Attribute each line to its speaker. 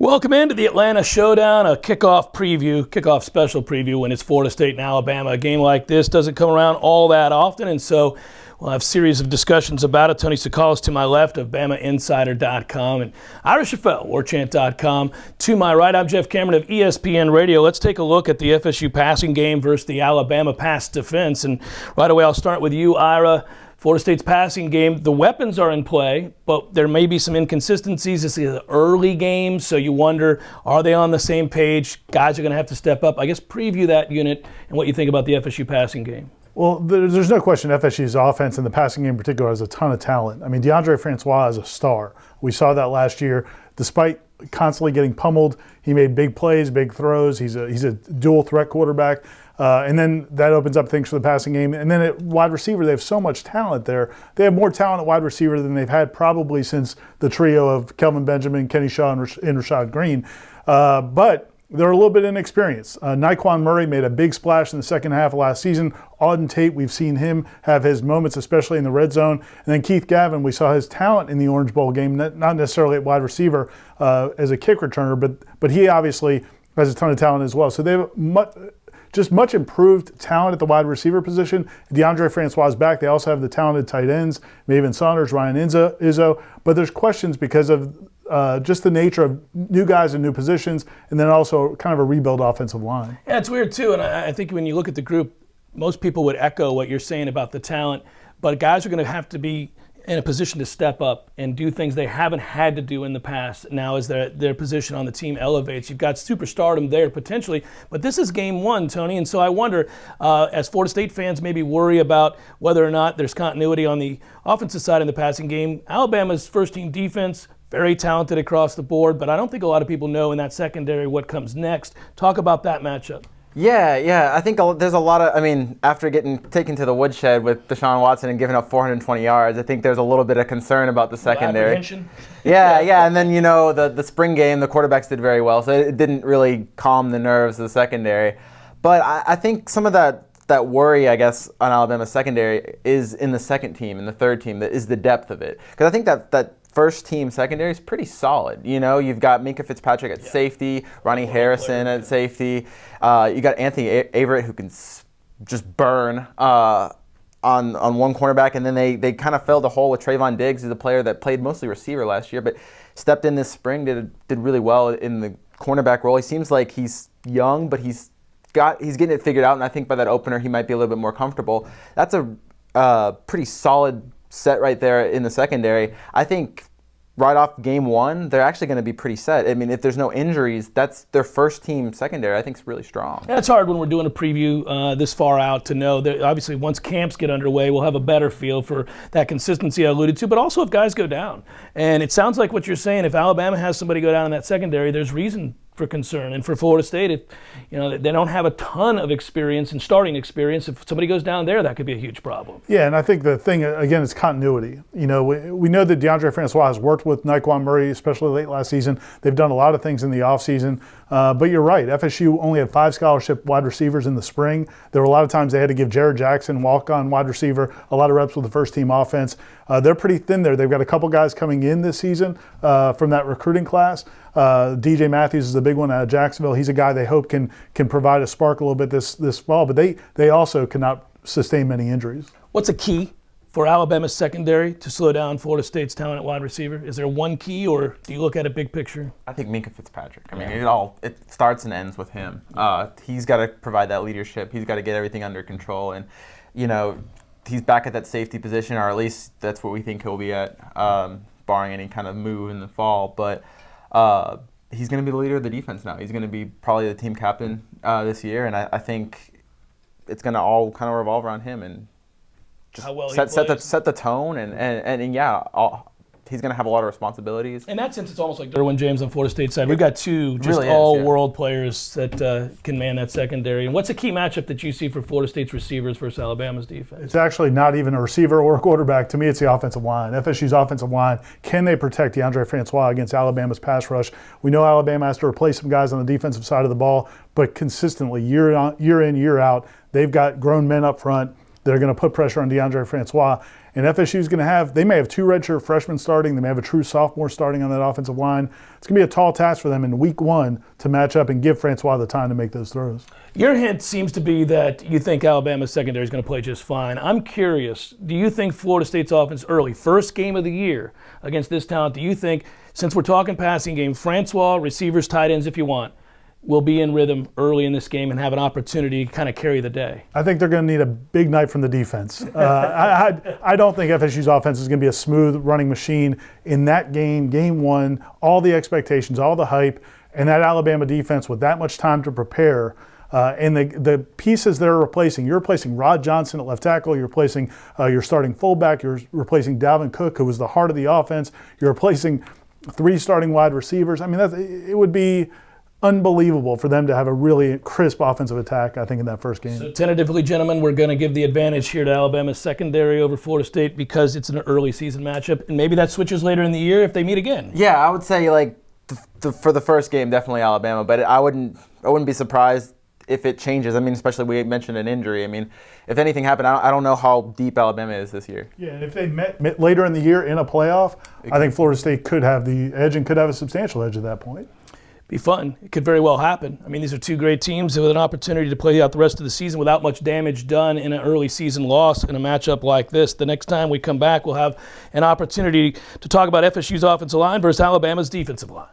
Speaker 1: Welcome into the Atlanta Showdown, a kickoff special preview when it's Florida State and Alabama. A game like this doesn't come around all that often, and so we'll have a series of discussions about it. Tony Tsoukalas to my left of BamaInsider.com and Ira Schoffel, Warchant.com. To my right, I'm Jeff Cameron of ESPN Radio. Let's take a look at the FSU passing game versus the Alabama pass defense. And right away, I'll start with you, Ira. Florida State's passing game, the weapons are in play, but there may be some inconsistencies. This is an early game, so you wonder, are they on the same page? Guys are going to have to step up. I guess preview that unit and what you think about the FSU passing game.
Speaker 2: Well, there's no question FSU's offense and the passing game in particular has a ton of talent. I mean, DeAndre Francois is a star. We saw that last year. Despite constantly getting pummeled, he made big plays, big throws. He's a dual threat quarterback. And then that opens up things for the passing game. And then at wide receiver, they have so much talent there. They have more talent at wide receiver than they've had probably since the trio of Kelvin Benjamin, Kenny Shaw, and Rashad Green. But they're a little bit inexperienced. Nyquan Murray made a big splash in the second half of last season. Auden Tate, we've seen him have his moments, especially in the red zone. And then Keith Gavin, we saw his talent in the Orange Bowl game, not necessarily at wide receiver as a kick returner, but he obviously has a ton of talent as well. So they have much improved talent at the wide receiver position. DeAndre Francois is back. They also have the talented tight ends, Maven Saunders, Ryan Izzo. But there's questions because of just the nature of new guys in new positions, and then also kind of a rebuild offensive line.
Speaker 1: Yeah, it's weird too, and I think when you look at the group, most people would echo what you're saying about the talent, but guys are going to have to be in a position to step up and do things they haven't had to do in the past now as their position on the team elevates. You've got superstardom there potentially, but this is game one, Tony, and so I wonder, as Florida State fans maybe worry about whether or not there's continuity on the offensive side in the passing game. Alabama's first-team defense, very talented across the board, but I don't think a lot of people know in that secondary what comes next. Talk about that matchup.
Speaker 3: Yeah. I think there's a lot of, after getting taken to the woodshed with Deshaun Watson and giving up 420 yards, I think there's a little bit of concern about the secondary. Yeah. And then, the spring game, the quarterbacks did very well, so it didn't really calm the nerves of the secondary. But I think some of that worry, I guess, on Alabama's secondary is in the second team and the third team, that is the depth of it. Because I think that first team secondary is pretty solid. You've got Minkah Fitzpatrick at safety, Ronnie Harrison at safety. You got Anthony Averett who can just burn on one cornerback, and then they kind of filled the hole with Trayvon Diggs, who's a player that played mostly receiver last year, but stepped in this spring, did really well in the cornerback role. He seems like he's young, but he's getting it figured out, and I think by that opener he might be a little bit more comfortable. That's a pretty solid set right there in the secondary. I think right off game one, they're actually going to be pretty set. If there's no injuries, that's their first team secondary. I think is really strong.
Speaker 1: Yeah, it's hard when we're doing a preview this far out to know that obviously once camps get underway, we'll have a better feel for that consistency I alluded to, but also if guys go down. And it sounds like what you're saying, if Alabama has somebody go down in that secondary, there's reason for concern. And for Florida State, if they don't have a ton of experience and starting experience, if somebody goes down there, that could be a huge problem.
Speaker 2: Yeah, and I think the thing again is continuity. We know that DeAndre Francois has worked with Nyquan Murray, especially late last season. They've done a lot of things in the offseason. But you're right, FSU only had 5 scholarship wide receivers in the spring. There were a lot of times they had to give Jared Jackson, walk-on wide receiver, a lot of reps with the first team offense. They're pretty thin there. They've got a couple guys coming in this season from that recruiting class. DJ Matthews is the big one out of Jacksonville. He's a guy they hope can provide a spark a little bit this fall, but they also cannot sustain many injuries.
Speaker 1: What's a key for Alabama's secondary to slow down Florida State's talent at wide receiver? Is there one key, or do you look at a big picture?
Speaker 3: I think Minkah Fitzpatrick. It starts and ends with him. He's got to provide that leadership. He's got to get everything under control, and he's back at that safety position, or at least that's what we think he'll be at, barring any kind of move in the fall. But he's going to be the leader of the defense now. He's going to be probably the team captain this year, and I think it's going to all kind of revolve around him and just
Speaker 1: how well
Speaker 3: set the tone, and he's going to have a lot of responsibilities.
Speaker 1: In that sense, it's almost like Derwin James on Florida State side. We've got two just all-world players that can man that secondary. And what's a key matchup that you see for Florida State's receivers versus Alabama's defense?
Speaker 2: It's actually not even a receiver or a quarterback. To me, it's the offensive line. FSU's offensive line. Can they protect DeAndre Francois against Alabama's pass rush? We know Alabama has to replace some guys on the defensive side of the ball, but consistently, year in, year out, they've got grown men up front. that are going to put pressure on DeAndre Francois. And FSU is going to have, they may have 2 redshirt freshmen starting. They may have a true sophomore starting on that offensive line. It's going to be a tall task for them in week 1 to match up and give Francois the time to make those throws.
Speaker 1: Your hint seems to be that you think Alabama's secondary is going to play just fine. I'm curious, do you think Florida State's offense early, first game of the year against this talent, do you think, since we're talking passing game, Francois, receivers, tight ends if you want, will be in rhythm early in this game and have an opportunity to kind of carry the day?
Speaker 2: I think they're going to need a big night from the defense. I don't think FSU's offense is going to be a smooth running machine in that game, game 1, all the expectations, all the hype, and that Alabama defense with that much time to prepare. And the pieces they're replacing, you're replacing Rod Johnson at left tackle, you're replacing your starting fullback, you're replacing Dalvin Cook, who was the heart of the offense, you're replacing 3 starting wide receivers. I mean, it would be unbelievable for them to have a really crisp offensive attack, I think, in that first game.
Speaker 1: So tentatively, gentlemen, we're going to give the advantage here to Alabama's secondary over Florida State because it's an early season matchup, and maybe that switches later in the year if they meet again.
Speaker 3: Yeah, I would say like for the first game, definitely Alabama, but I wouldn't be surprised if it changes. I mean, especially we mentioned an injury. I mean, if anything happened, I don't know how deep Alabama is this year.
Speaker 2: Yeah, and if they met later in the year in a playoff, I think Florida State could have the edge and could have a substantial edge at that point.
Speaker 1: Be fun. It could very well happen. I mean, these are 2 great teams with an opportunity to play out the rest of the season without much damage done in an early season loss in a matchup like this. The next time we come back, we'll have an opportunity to talk about FSU's offensive line versus Alabama's defensive line.